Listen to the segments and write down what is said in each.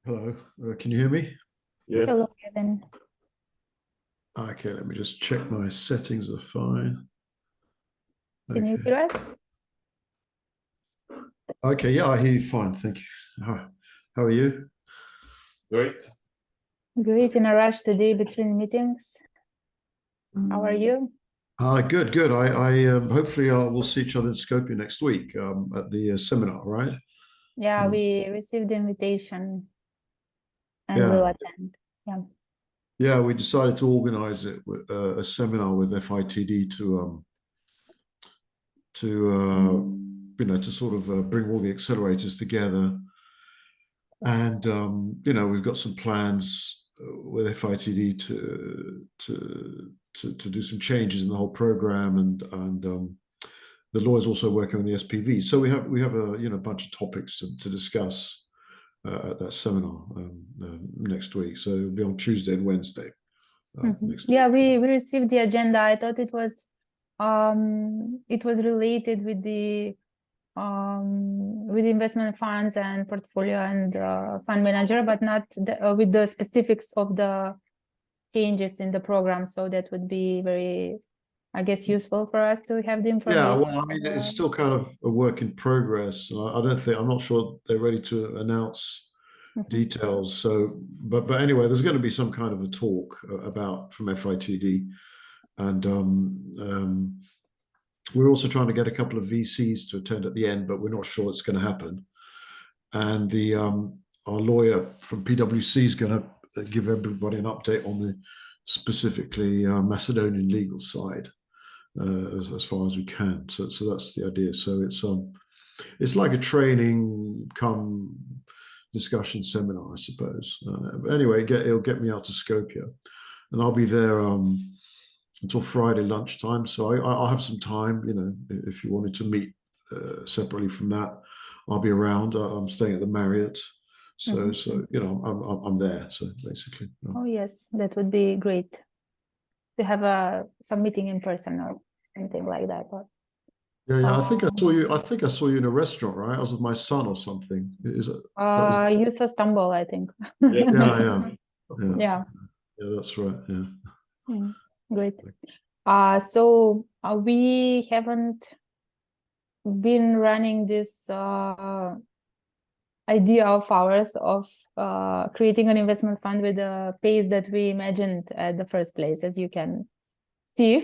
Hello, can you hear me? Yes. Hello, Kevin. Okay, let me just check my settings are fine. Can you Okay, hear us? okay, yeah, I hear you fine, thank you. How are you? Great. Great. In a rush today between meetings. How are you? Good, good. I hopefully we'll see each other in Skopje next week at the seminar, right? Yeah, Um, we received the invitation and yeah, will attend. Yeah. yeah. We decided to organize it with a seminar with FITD to sort of bring all the accelerators together, and we've got some plans with FITD to do some changes in the whole program, and the lawyer's also working on the SPV. So we have a bunch of topics to discuss at that seminar next week. So it'll be on Tuesday and Wednesday. Next Yeah, week. we received the agenda. I thought it was related with the investment funds and portfolio and fund manager, but not with the specifics of the changes in the program. So that would be very, I guess, useful for us to have the information. Yeah, well, I mean, it's still kind of a work in progress. I'm not sure they're ready to announce details. So, but anyway, there's going to be some kind of a talk about from FITD, and we're also trying to get a couple of VCs to attend at the end, but we're not sure it's going to happen. And our lawyer from PwC is going to give everybody an update on the specifically Macedonian legal side as far as we can. So that's the idea. So it's like a training come discussion seminar, I suppose. But anyway, it'll get me out to Skopje, and I'll be there until Friday lunchtime. So I'll have some time, if you wanted to meet separately from that, I'll be around. I'm staying at the Marriott. So I'm there. So basically. Oh yes, that would be great to have some meeting in person or something like that. Yeah, I think I saw you in a restaurant, right? I was with my son or something. Is it? You saw Istanbul, I think. Yeah. Yeah. Yeah, that's right. Yeah. Great. So we haven't been running this idea of ours of creating an investment fund with the pace that we imagined at the first place, as you can see,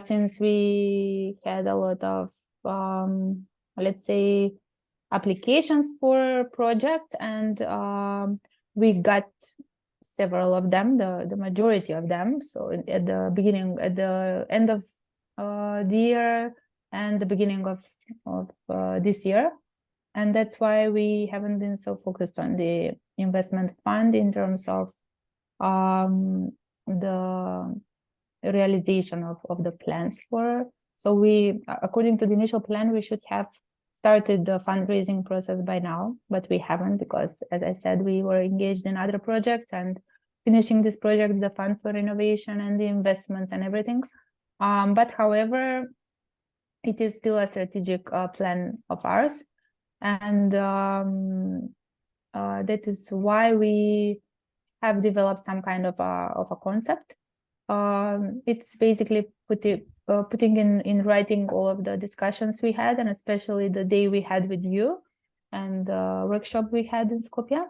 since we had a lot of, let's say, applications for projects, and we got several of them, the majority of them. So at the end of the year and the beginning of this year. And that's why we haven't been so focused on the investment fund in terms of the realization of the plans for. So according to the initial plan, we should have started the fundraising process by now, but we haven't, because, as I said, we were engaged in other projects and finishing this project, the fund for innovation and the investments and everything. But however, it is still a strategic plan of ours. And that is why we have developed some kind of a concept. It's basically putting in writing all of the discussions we had, and especially the day we had with you and the workshop we had in Skopje.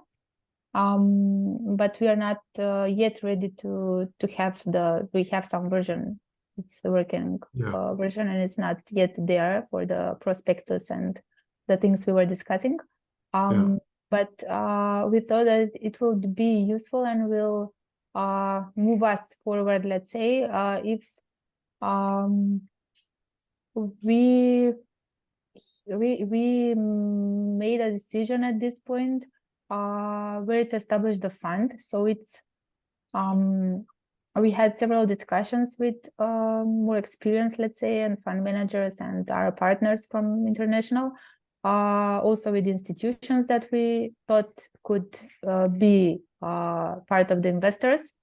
But we are not yet ready to have we have some version. It's a working version, and it's not yet there for the prospectus and the things we were discussing. But we thought that it would be useful and will move us forward, let's say, if we made a decision at this point where to establish the fund. So it's we had several discussions with more experienced, let's say, and fund managers and our partners from international, also with institutions that we thought could be part of the investors.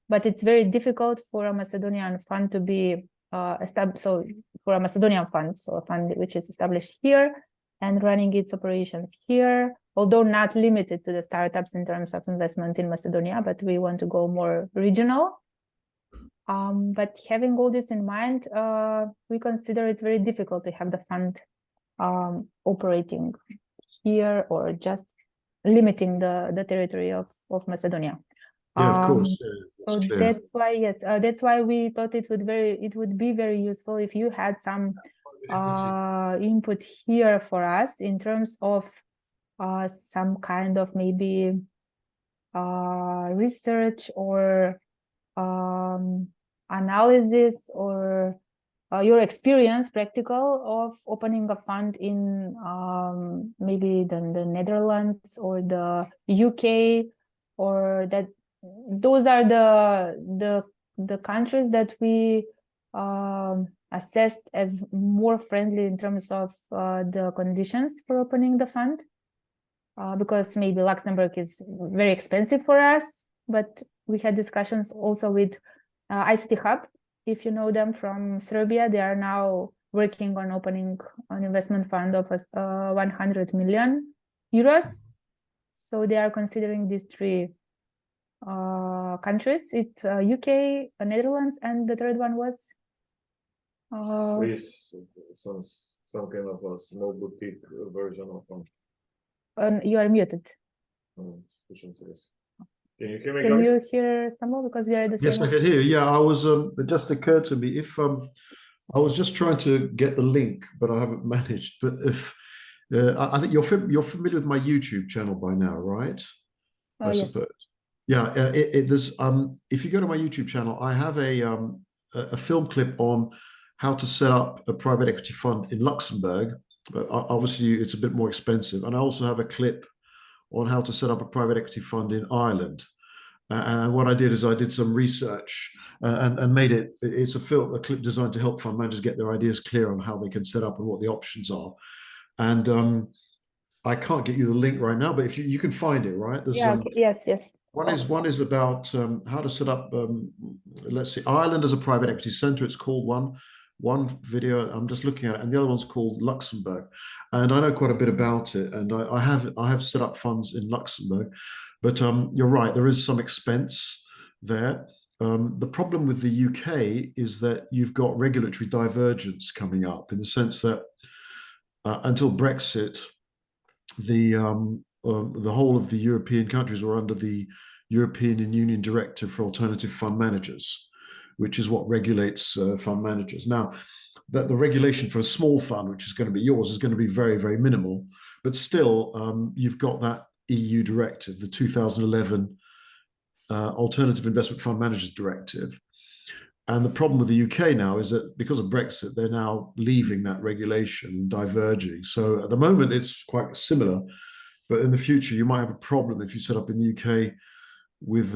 But it's very difficult for a Macedonian fund to be established. So for a Macedonian fund, so a fund which is established here and running its operations here, although not limited to the startups in terms of investment in Macedonia, but we want to go more regional. But having all this in mind, we consider it very difficult to have the fund operating here or just limiting the territory of Macedonia. Yeah, of course. So that's why, yes, that's why we thought it would be very useful if you had some input here for us in terms of some kind of maybe research or analysis or your experience, practical, of opening a fund in maybe the Netherlands or the UK, or that those are the countries that we assessed as more friendly in terms of the conditions for opening the fund, because maybe Luxembourg is very expensive for us, but we had discussions also with ICT Hub, if you know them, from Serbia. They are now working on opening an investment fund of 100 million euros. So they are considering these three countries. It's UK, Netherlands, and the third one was Swiss, some kind of a small boutique version of you are muted. efficiencies. Can you hear me, Can guys? you hear Samuel? Because we are the Yes, same. I can hear you. Yeah, I was. It just occurred to me if I was just trying to get the link, but I haven't managed. But if I think you're familiar with my YouTube channel by now, right? I Yes. suppose. Yeah. There's if you go to my YouTube channel, I have a film clip on how to set up a private equity fund in Luxembourg. But obviously, it's a bit more expensive, and I also have a clip on how to set up a private equity fund in Ireland. And what I did is I did some research and made it. It's a clip designed to help fund managers get their ideas clear on how they can set up and what the options are. And I can't get you the link right now, but if you can find it, right? There's Yeah. Yes. one is about how to set up. Let's see, Ireland as a private equity center. It's called one video. I'm just looking at it, and the other one's called Luxembourg, and I know quite a bit about it. And I have set up funds in Luxembourg, but you're right. There is some expense there. The problem with the UK is that you've got regulatory divergence coming up in the sense that until Brexit, the whole of the European countries were under the European Union Directive for Alternative Fund Managers, which is what regulates fund managers. Now, that the regulation for a small fund, which is going to be yours, is going to be very, very minimal. But still, you've got that EU directive, the 2011 Alternative Investment Fund Managers Directive. And the problem with the UK now is that because of Brexit, they're now leaving that regulation and diverging. So at the moment, it's quite similar. But in the future, you might have a problem if you set up in the UK with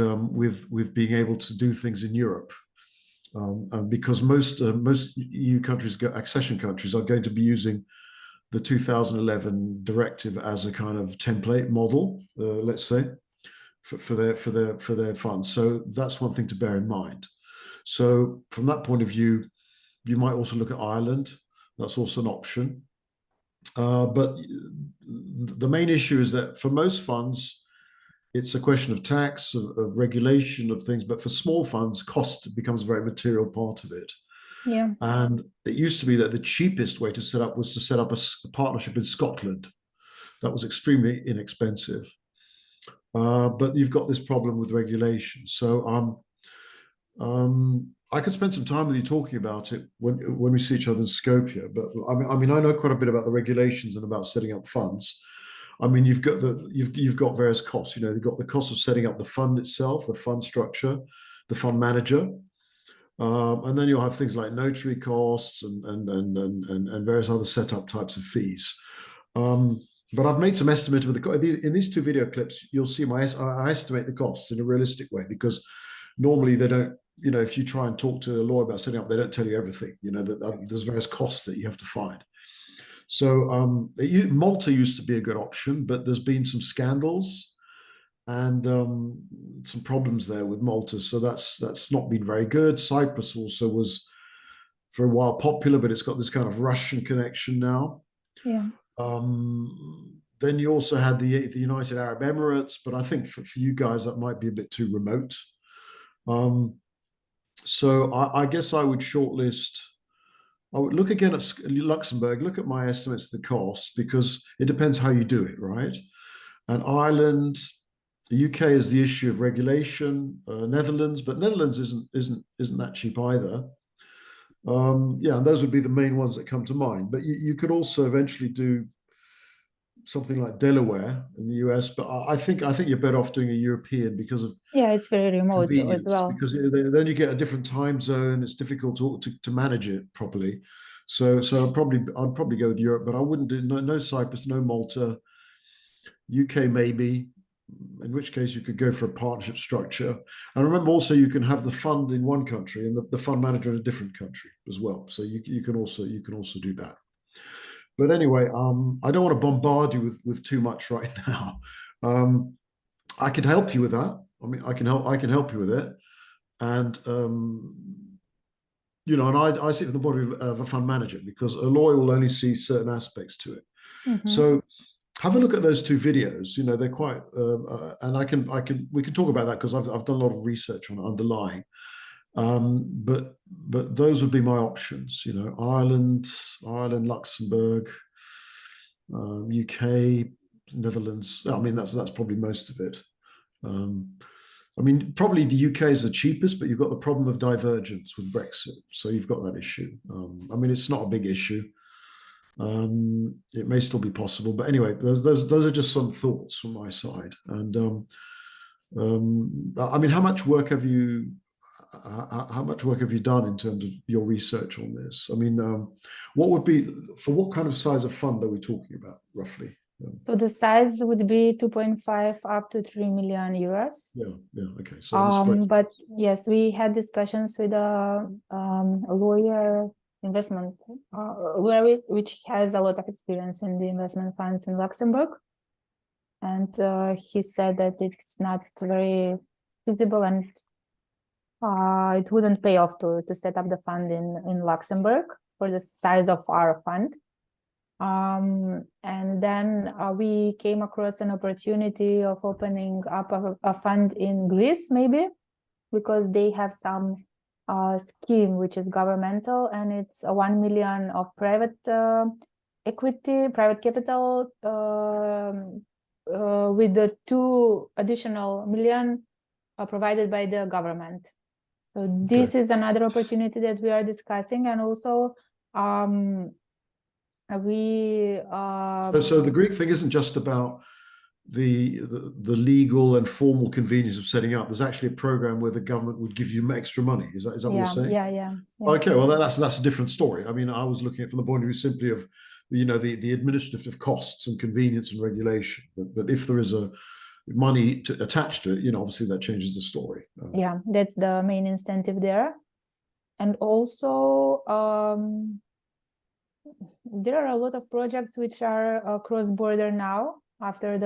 being able to do things in Europe. Because most EU countries, accession countries, are going to be using the 2011 directive as a kind of template model, let's say, for their funds. So that's one thing to bear in mind. So from that point of view, you might also look at Ireland. That's also an option. But the main issue is that for most funds, it's a question of tax, of regulation, of things. But for small funds, cost becomes a very material part of it. Yeah. And it used to be that the cheapest way to set up was to set up a partnership in Scotland. That was extremely inexpensive. But you've got this problem with regulation. So I could spend some time with you talking about it when we see each other in Skopje. But I mean, I know quite a bit about the regulations and about setting up funds. I mean, you've got various costs. You know, you've got the cost of setting up the fund itself, the fund structure, the fund manager, and then you'll have things like notary costs and various other setup types of fees. But I've made some estimate of in these two video clips. You'll see I estimate the costs in a realistic way, because normally they don't. You know, if you try and talk to a lawyer about setting up, they don't tell you everything. You know, that there's various costs that you have to find. So Malta used to be a good option, but there's been some scandals and some problems there with Malta. So that's not been very good. Cyprus also was for a while popular, but it's got this kind of Russian connection now. Yeah. Then you also had the United Arab Emirates, but I think for you guys that might be a bit too remote. So I guess I would shortlist. I would look again at Luxembourg, look at my estimates of the cost, because it depends how you do it, right? And Ireland, the UK is the issue of regulation, Netherlands, but Netherlands isn't that cheap either. Yeah, and those would be the main ones that come to mind. But you could also eventually do something like Delaware in the US, but I think you're better off doing a European because of it's very remote as convenience, well. because then you get a different time zone. It's difficult to manage it properly. So I'd probably go with Europe, but I wouldn't do no Cyprus, no Malta, UK maybe, in which case you could go for a partnership structure. And remember also you can have the fund in one country and the fund manager in a different country as well. So you can also do that. But anyway, I don't want to bombard you with too much right now. I can help you with that. I mean, I can help you with it. And you know, and I sit in the body of a fund manager because a lawyer will only see certain aspects to it. So have a look at those two videos. You know, they're quite, and we can talk about that because I've done a lot of research on underlying. But those would be my options. You know, Ireland, Luxembourg, UK, Netherlands. I mean, that's probably most of it. I mean, probably the UK is the cheapest, but you've got the problem of divergence with Brexit. So you've got that issue. I mean, it's not a big issue. It may still be possible, but anyway, those are just some thoughts from my side. And I mean, how much work have you done in terms of your research on this? I mean, what kind of size of fund are we talking about roughly? So the size would be 2.5 up to 3 million euros. Yeah, okay. So but yes, we had discussions with a lawyer investment which has a lot of experience in the investment funds in Luxembourg, and he said that it's not very feasible and it wouldn't pay off to set up the fund in Luxembourg for the size of our fund. And then we came across an opportunity of opening up a fund in Greece, maybe, because they have some scheme which is governmental, and it's 1 million of private equity, private capital, with the 2 additional million provided by the government. So this is another opportunity that we are discussing, and also so the Greek thing isn't just about the legal and formal convenience of setting up. There's actually a program where the government would give you extra money. Is that what you're saying? Yeah. Okay, well that's a different story. I mean, I was looking at it from the point of view simply of, you know, the administrative costs and convenience and regulation. But if there is a money attached to it, you know, obviously that changes the story. Yeah, that's the main incentive there. And also there are a lot of projects which are cross-border now after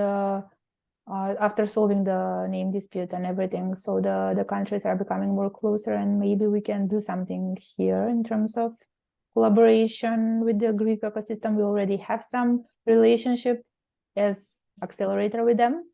solving the name dispute and everything. So the countries are becoming more closer, and maybe we can do something here in terms of collaboration with the Greek ecosystem. We already have some relationship as accelerator with them,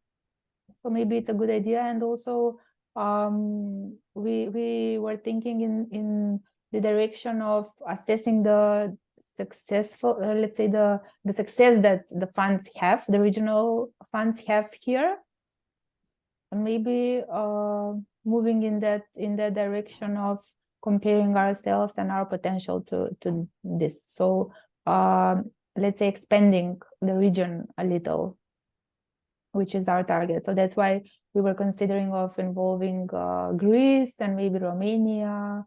so maybe it's a good idea. And also we were thinking in the direction of assessing the successful, let's say the success that the funds have, the regional funds have here, and maybe moving in that direction of comparing ourselves and our potential to this. So let's say expanding the region a little, which is our target. So that's why we were considering of involving Greece and maybe Romania.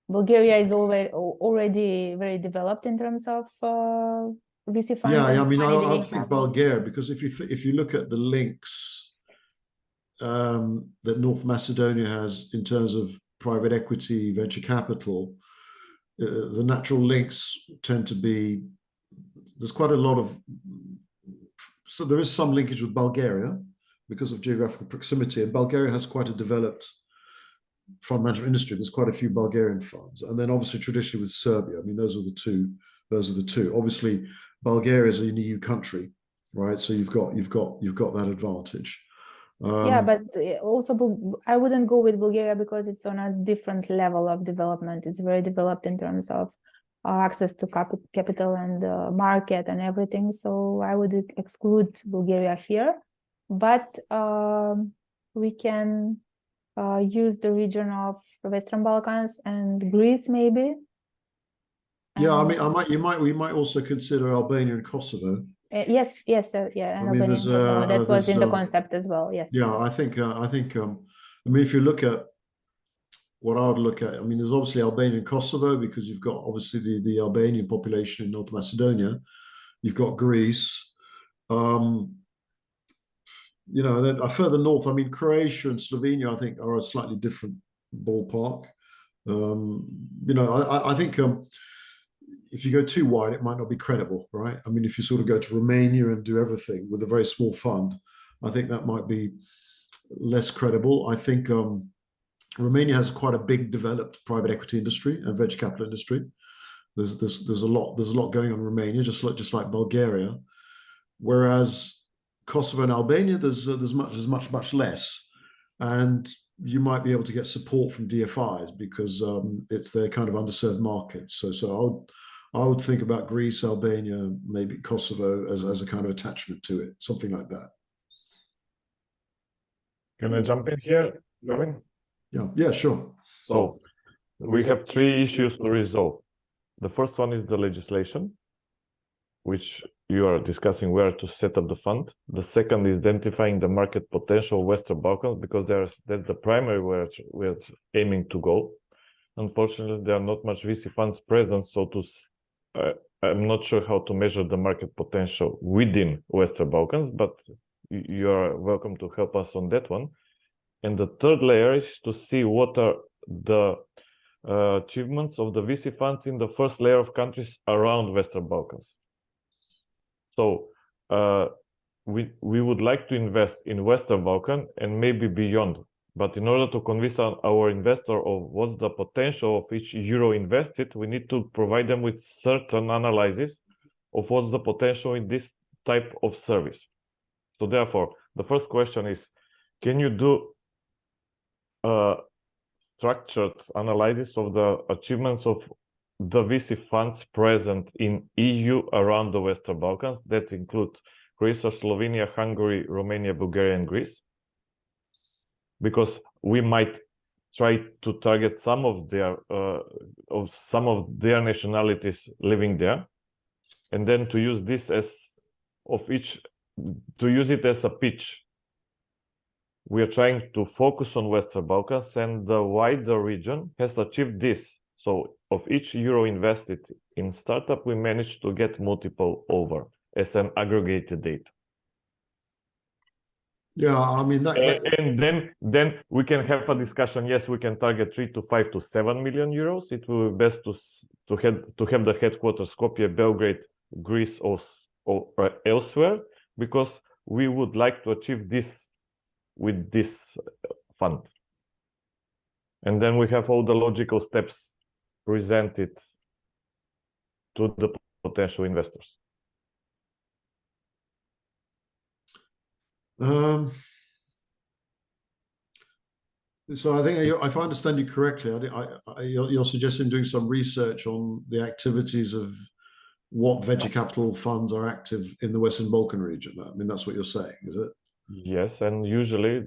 Bulgaria is already very developed in terms of VC funds. Yeah, I mean, I think Bulgaria, because if you look at the links that North Macedonia has in terms of private equity, venture capital, the natural links tend to be, there's quite a lot of, so there is some linkage with Bulgaria because of geographical proximity, and Bulgaria has quite a developed fund management industry. There's quite a few Bulgarian funds, and then obviously traditionally with Serbia. I mean, those are the two. Obviously, Bulgaria is an EU country, right? So you've got that advantage. Yeah, but also I wouldn't go with Bulgaria because it's on a different level of development. It's very developed in terms of access to capital and market and everything. So I would exclude Bulgaria here, but we can use the region of Western Balkans and Greece, maybe. Yeah, I mean, we might also consider Albania and Kosovo. Yes, yeah, and I mean, that was in the concept as well. Yes. Yeah, I think. I mean, if you look at what I would look at, I mean, there's obviously Albania and Kosovo because you've got obviously the Albanian population in North Macedonia. You've got Greece. you know, then further north, I mean, Croatia and Slovenia, I think, are a slightly different ballpark. You know, I think if you go too wide, it might not be credible, right? I mean, if you sort of go to Romania and do everything with a very small fund, I think that might be less credible. I think Romania has quite a big developed private equity industry and venture capital industry. There's a lot going on in Romania, just like Bulgaria. Whereas Kosovo and Albania, there's much less, and you might be able to get support from DFIs because it's their kind of underserved markets. So I would think about Greece, Albania, maybe Kosovo as a kind of attachment to it, something like that. Can I jump in here, Gavin? Yeah, sure. So we have three issues to resolve. The first one is the legislation, which you are discussing where to set up the fund. The second is identifying the market potential of Western Balkans, because that's the primary where we're aiming to go. Unfortunately, there are not much VC funds present, so I'm not sure how to measure the market potential within Western Balkans, but you are welcome to help us on that one. And the third layer is to see what are the achievements of the VC funds in the first layer of countries around Western Balkans. So we would like to invest in Western Balkan and maybe beyond. But in order to convince our investor of what's the potential of each euro invested, we need to provide them with certain analysis of what's the potential in this type of service. So therefore, the first question is, can you do structured analysis of the achievements of the VC funds present in EU around the Western Balkans? That include Croatia, Slovenia, Hungary, Romania, Bulgaria, and Greece. Because we might try to target some of their nationalities living there, and then to use this to use it as a pitch. We are trying to focus on Western Balkans, and the wider region has achieved this. So of each euro invested in startup, we managed to get multiple over as an aggregated data. Yeah, I mean and then we can have a discussion. Yes, we can target 3 to 5 to 7 million euros. It will be best to have the headquarters Skopje, Belgrade, Greece, or elsewhere, because we would like to achieve this with this fund. And then we have all the logical steps presented to the potential investors. So I think if I understand you correctly, you're suggesting doing some research on the activities of what venture capital funds are active in the Western Balkan region. I mean, that's what you're saying, is it? Yes, and usually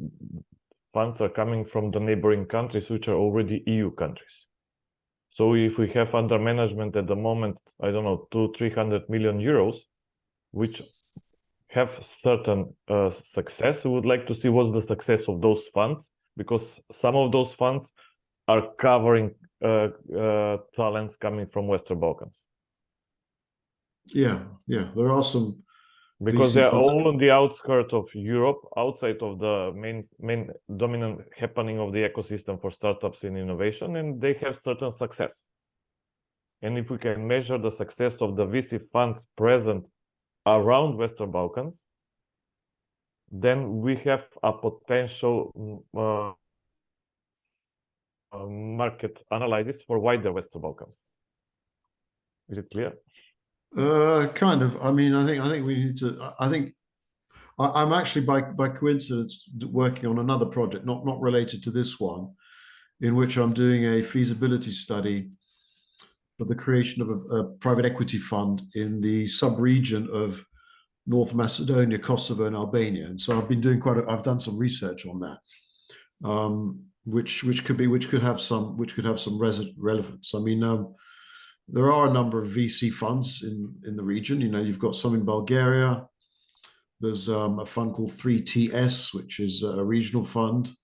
funds are coming from the neighboring countries, which are already EU countries. So if we have under management at the moment, I don't know, 200-300 million euros, which have certain success, we would like to see what's the success of those funds, because some of those funds are covering talents coming from Western Balkans. Yeah, there are some. Because they're all on the outskirts of Europe, outside of the main dominant happening of the ecosystem for startups in innovation, and they have certain success. And if we can measure the success of the VC funds present around Western Balkans, then we have a potential market analysis for wider Western Balkans. Is it clear? Kind of. I mean, I think we need to. I'm actually by coincidence working on another project, not related to this one, in which I'm doing a feasibility study for the creation of a private equity fund in the sub-region of North Macedonia, Kosovo, and Albania. And so I've been doing I've done some research on that, which could have some relevance. I mean, there are a number of VC funds in the region. You know, you've got some in Bulgaria. There's a fund called 3TS, which is a regional fund,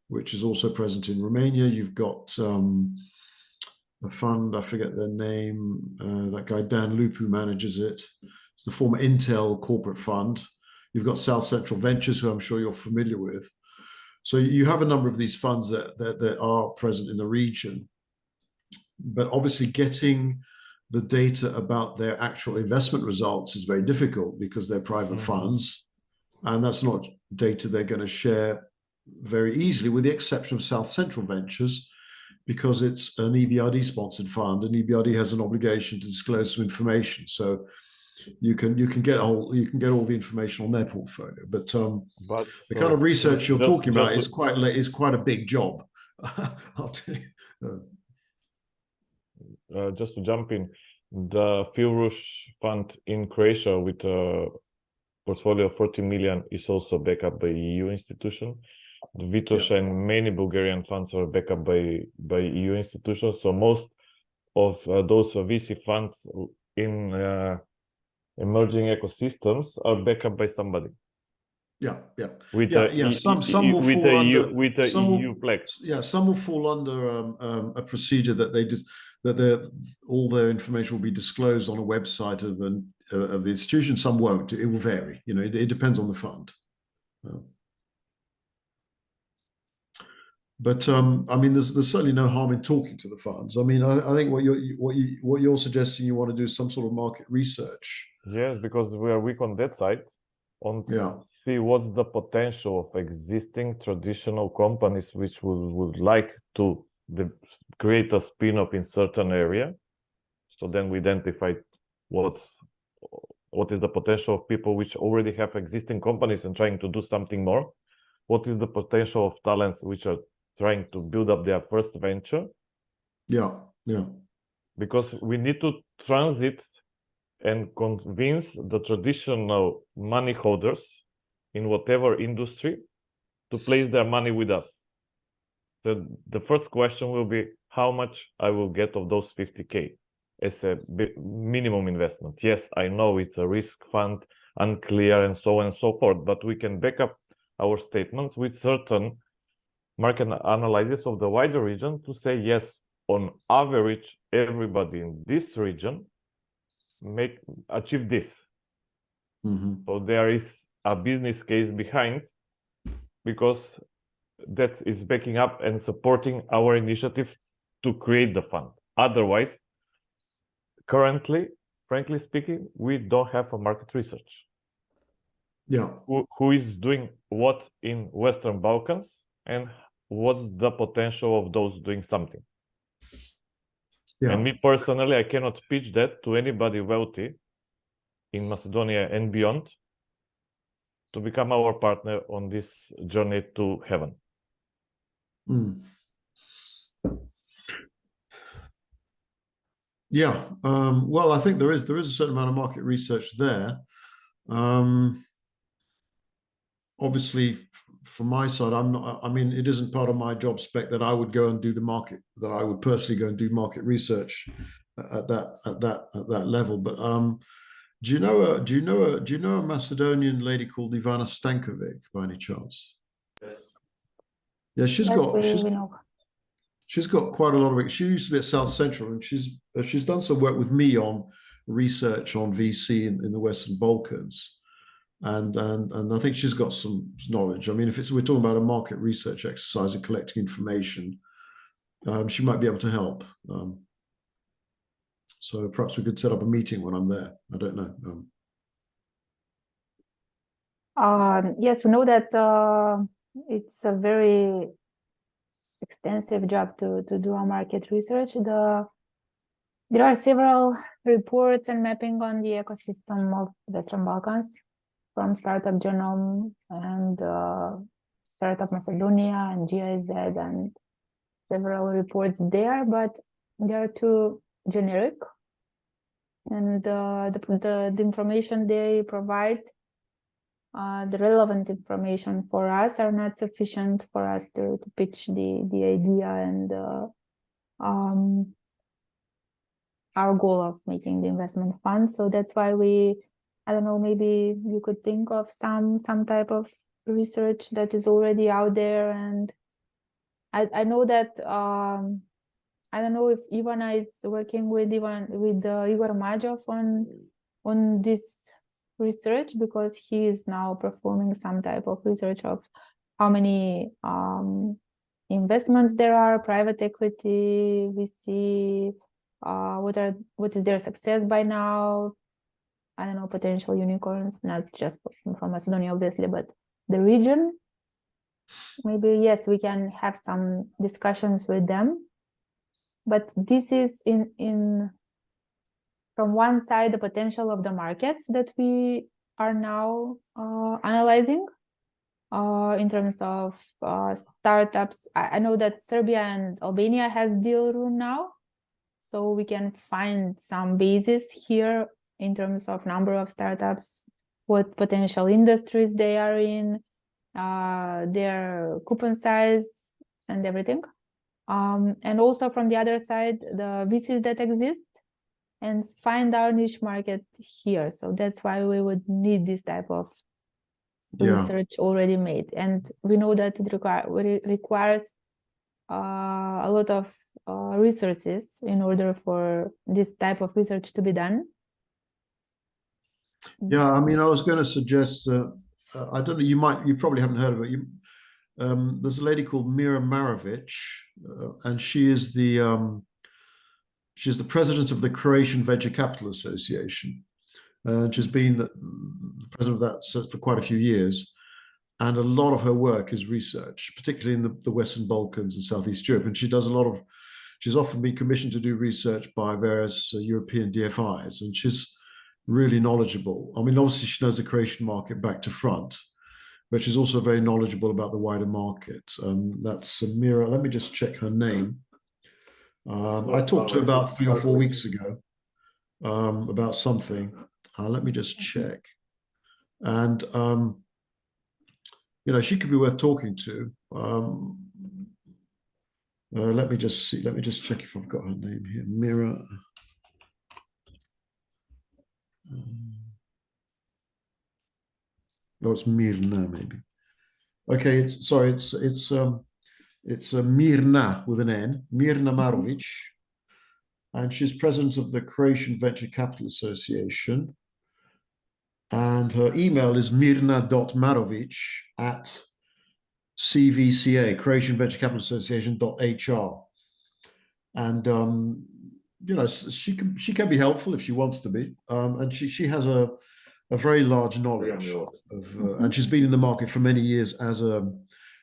which is also present in Romania. You've got a fund, I forget their name, that guy Dan Lupu manages it. It's the former Intel corporate fund. You've got South Central Ventures, who I'm sure you're familiar with. So you have a number of these funds that are present in the region. But obviously getting the data about their actual investment results is very difficult because they're private funds. And that's not data they're going to share very easily, with the exception of South Central Ventures, because it's an EBRD sponsored fund, and EBRD has an obligation to disclose some information. So you can get all the information on their portfolio. But the kind of research you're talking about is quite a big job. I'll tell you. Just to jump in, the Filrush fund in Croatia with a portfolio of 40 million is also backed up by EU institution. The Vitosh and many Bulgarian funds are backed up by EU institutions. So most of those VC funds in emerging ecosystems are backed up by somebody. Some will fall under with the EU flag. Some will fall under a procedure that all their information will be disclosed on a website of the institution. Some won't. It will vary. It depends on the fund. But I mean, there's certainly no harm in talking to the funds. I mean, I think what you're suggesting you want to do is some sort of market research. Yes, because we are weak on that side. See what's the potential of existing traditional companies which would like to create a spin-off in certain area. So then we identify what is the potential of people which already have existing companies and trying to do something more. What is the potential of talents which are trying to build up their first venture? Because we need to transit and convince the traditional money holders in whatever industry to place their money with us. The first question will be how much I will get of those 50K as a minimum investment. Yes, I know it's a risk fund, unclear, and so on and so forth, but we can back up our statements with certain market analysis of the wider region to say, yes, on average, everybody in this region achieve this. So there is a business case behind, because that is backing up and supporting our initiative to create the fund. Otherwise, currently, frankly speaking, we don't have a market research. Who is doing what in Western Balkans, and what's the potential of those doing something? And me personally, I cannot pitch that to anybody wealthy in Macedonia and beyond to become our partner on this journey to heaven. Well, I think there is a certain amount of market research there. Obviously, from my side, it isn't part of my job spec that I would go and do that I would personally go and do market research at that level. But do you know a Macedonian lady called Ivana Stankovic by any chance? Yes. Yeah, she's got quite a lot of it. She used to be at South Central, and she's done some work with me on research on VC in the Western Balkans. And I think she's got some knowledge. I mean, we're talking about a market research exercise and collecting information, she might be able to help. So perhaps we could set up a meeting when I'm there. I don't know. Yes, we know that it's a very extensive job to do a market research. There are several reports and mapping on the ecosystem of Western Balkans, from Startup Genome and Startup Macedonia and GIZ, and several reports there, but they are too generic, and the information they provide, the relevant information for us, are not sufficient for us to pitch the idea and our goal of making the investment fund. So that's why I don't know, maybe you could think of some type of research that is already out there. And I know that I don't know if Ivana is working with Igor Majov on this research because he is now performing some type of research of how many investments there are, private equity, VC, what is their success by now? I don't know, potential unicorns, not just from Macedonia, obviously, but the region. Maybe, yes, we can have some discussions with them. But this is in from one side, the potential of the markets that we are now analyzing in terms of startups. I know that Serbia and Albania has deal room now, so we can find some basis here in terms of number of startups, what potential industries they are in, their coupon size and everything. And also from the other side, the VCs that exist, and find our niche market here. So that's why we would need this type of research already made. And we know that it requires a lot of resources in order for this type of research to be done. Yeah, I mean, I was going to suggest, I don't know, you probably haven't heard of it. There's a lady called Mira Marovic, and she's the president of the Croatian Venture Capital Association. She's been the president of that for quite a few years. And a lot of her work is research, particularly in the Western Balkans and Southeast Europe. And she's often been commissioned to do research by various European DFIs, and she's really knowledgeable. I mean, obviously she knows the Croatian market back to front, but she's also very knowledgeable about the wider market. That's Mira. Let me just check her name. I talked to her about 3 or 4 weeks ago about something. Let me just check. And, she could be worth talking to. Let me just see. Let me just check if I've got her name here. Mira. No, it's Mirna, maybe. Okay, it's Mirna with an N, Mirna Marovic, and she's president of the Croatian Venture Capital Association. And her email is mirna.marovic@CVCA, Croatian Venture Capital Association.hr. And she can be helpful if she wants to be. And she has a very large knowledge of, and she's been in the market for many years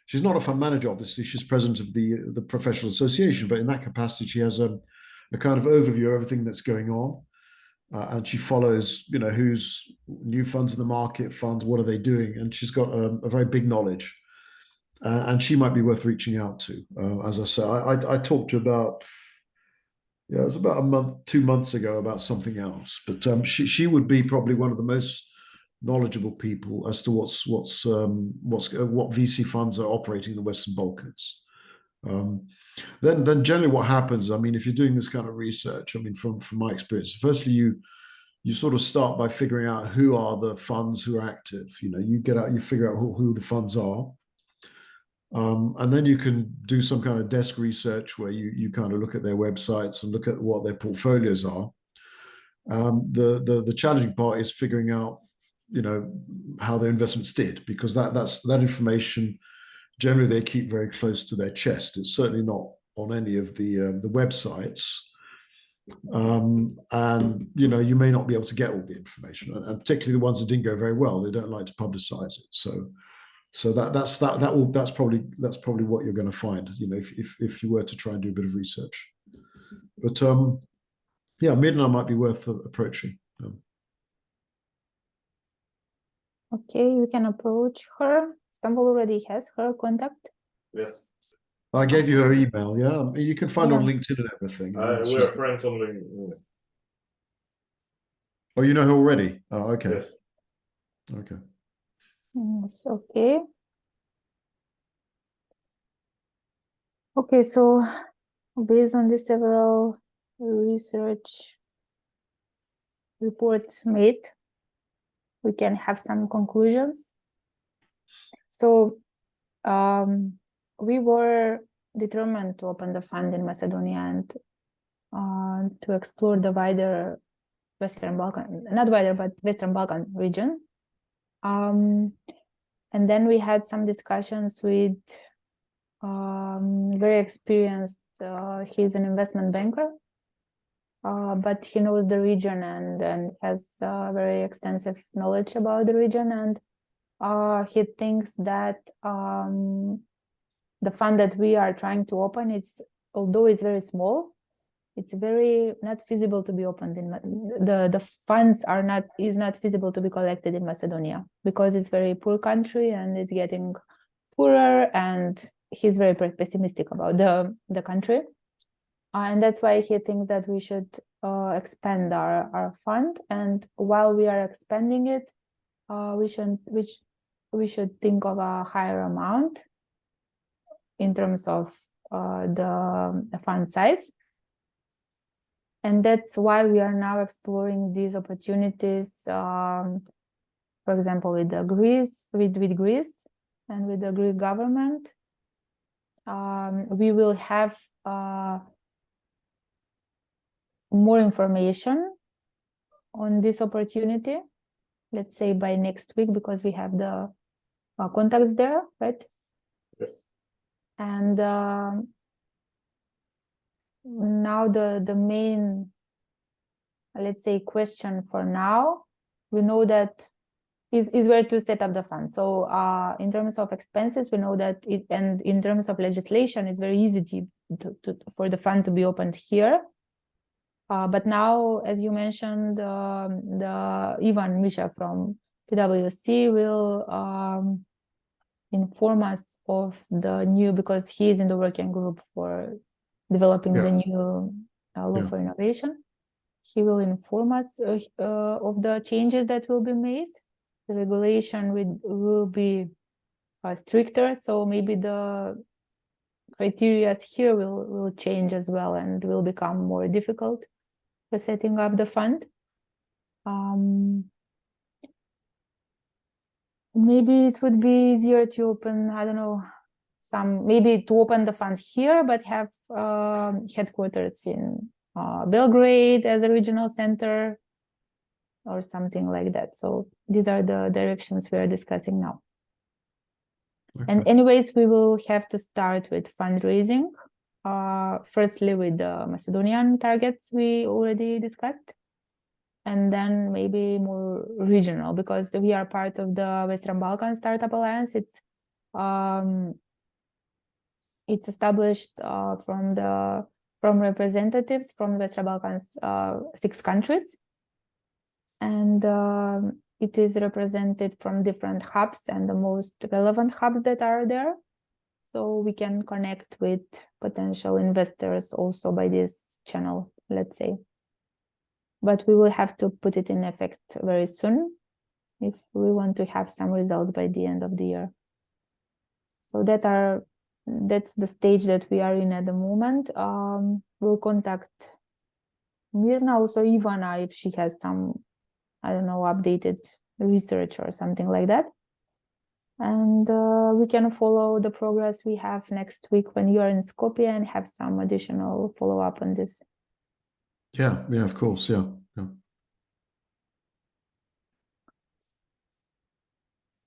she's not a fund manager, obviously. She's president of the professional association, but in that capacity, she has a kind of overview of everything that's going on. And she follows, who's new funds in the market, funds, what are they doing? And she's got a very big knowledge. And she might be worth reaching out to. As I say, I talked to her about, it was about a month, 2 months ago about something else. But she would be probably one of the most knowledgeable people as to what VC funds are operating in the Western Balkans. Then generally what happens, I mean, if you're doing this kind of research, I mean, from my experience, firstly, you sort of start by figuring out who are the funds who are active. You figure out who the funds are. And then you can do some kind of desk research where you kind of look at their websites and look at what their portfolios are. The challenging part is figuring out, how their investments did, because that information generally they keep very close to their chest. It's certainly not on any of the websites. And you may not be able to get all the information, and particularly the ones that didn't go very well, they don't like to publicize it. So that's probably what you're going to find, if you were to try and do a bit of research. But Mirna might be worth approaching. Okay, we can approach her. Istanbul already has her contact. Yes. I gave you her email. Yeah, you can find her on LinkedIn and everything. We are friends on LinkedIn. Oh, you know her already? Oh, okay. Yes. Okay. Yes, okay. Okay, so based on the several research reports made, we can have some conclusions. So we were determined to open the fund in Macedonia and to explore the wider Western Balkan, not wider, but Western Balkan region. And then we had some discussions with very experienced, he's an investment banker, but he knows the region and has very extensive knowledge about the region. And he thinks that the fund that we are trying to open is, although it's very small, it's very not feasible to be opened in the funds is not feasible to be collected in Macedonia because it's very poor country and it's getting poorer, and he's very pessimistic about the country, and that's why he thinks that we should expand our fund. And while we are expanding it, we should think of a higher amount in terms of the fund size. And that's why we are now exploring these opportunities, for example, with Greece and with the Greek government. We will have more information on this opportunity, let's say by next week, because we have the contacts there, right? Yes. And now the main, let's say, question for now, we know that is where to set up the fund. So in terms of expenses, we know that and in terms of legislation, it's very easy for the fund to be opened here. But now, as you mentioned, the Ivan Misha from PwC will inform us of the new, because he is in the working group for developing the new law for innovation. He will inform us of the changes that will be made. The regulation will be stricter, so maybe the criteria here will change as well and will become more difficult for setting up the fund. Maybe it would be easier to open, I don't know, maybe to open the fund here, but have headquarters in Belgrade as a regional center or something like that. So these are the directions we are discussing now. Okay. And anyways, we will have to start with fundraising, firstly with the Macedonian targets we already discussed, and then maybe more regional, because we are part of the Western Balkan Startup Alliance. It's established from representatives from Western Balkans, 6 countries, and it is represented from different hubs and the most relevant hubs that are there. So we can connect with potential investors also by this channel, let's say. But we will have to put it in effect very soon if we want to have some results by the end of the year. So that's the stage that we are in at the moment. We'll contact Mirna, also Ivana, if she has some, I don't know, updated research or something like that. And we can follow the progress we have next week when you are in Skopje and have some additional follow-up on this. Yeah, of course, yeah.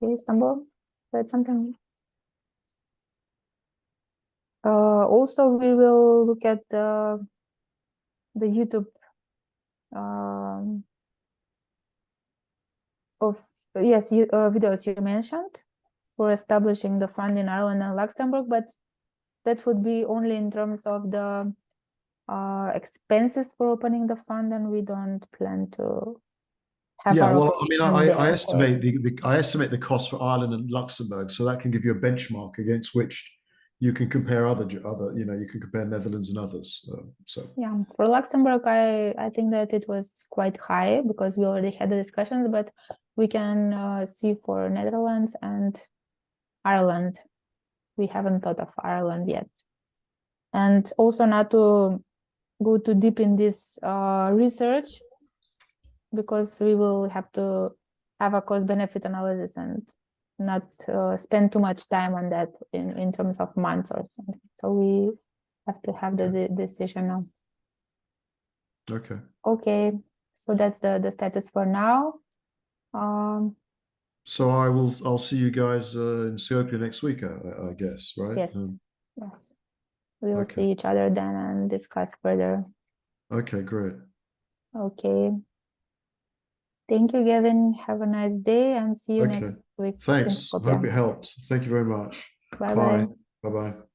Okay, Istanbul, that's something. Also, we will look at the YouTube videos you mentioned for establishing the fund in Ireland and Luxembourg, but that would be only in terms of the expenses for opening the fund, and we don't plan to have. Yeah, our well, I mean, I estimate course. I estimate the cost for Ireland and Luxembourg, so that can give you a benchmark against which you can compare other, you can compare Netherlands and others. So yeah, for Luxembourg, I think that it was quite high because we already had the discussions, but we can see for Netherlands and Ireland. We haven't thought of Ireland yet, and also not to go too deep in this research, because we will have to have a cost-benefit analysis and not spend too much time on that in terms of months or something. So we have to have the decision now. okay. Okay, So that's the status for now. So I'll see you guys in Skopje next week, I guess, right? Yes. Yes. We will Okay. see each other then and discuss further. Okay, great. Okay. Thank you, Gavin. Have a nice day and see you Okay. next week. in Thanks. Skopje. Hope it helped. Thank you very much. Bye bye. Bye. Bye-bye.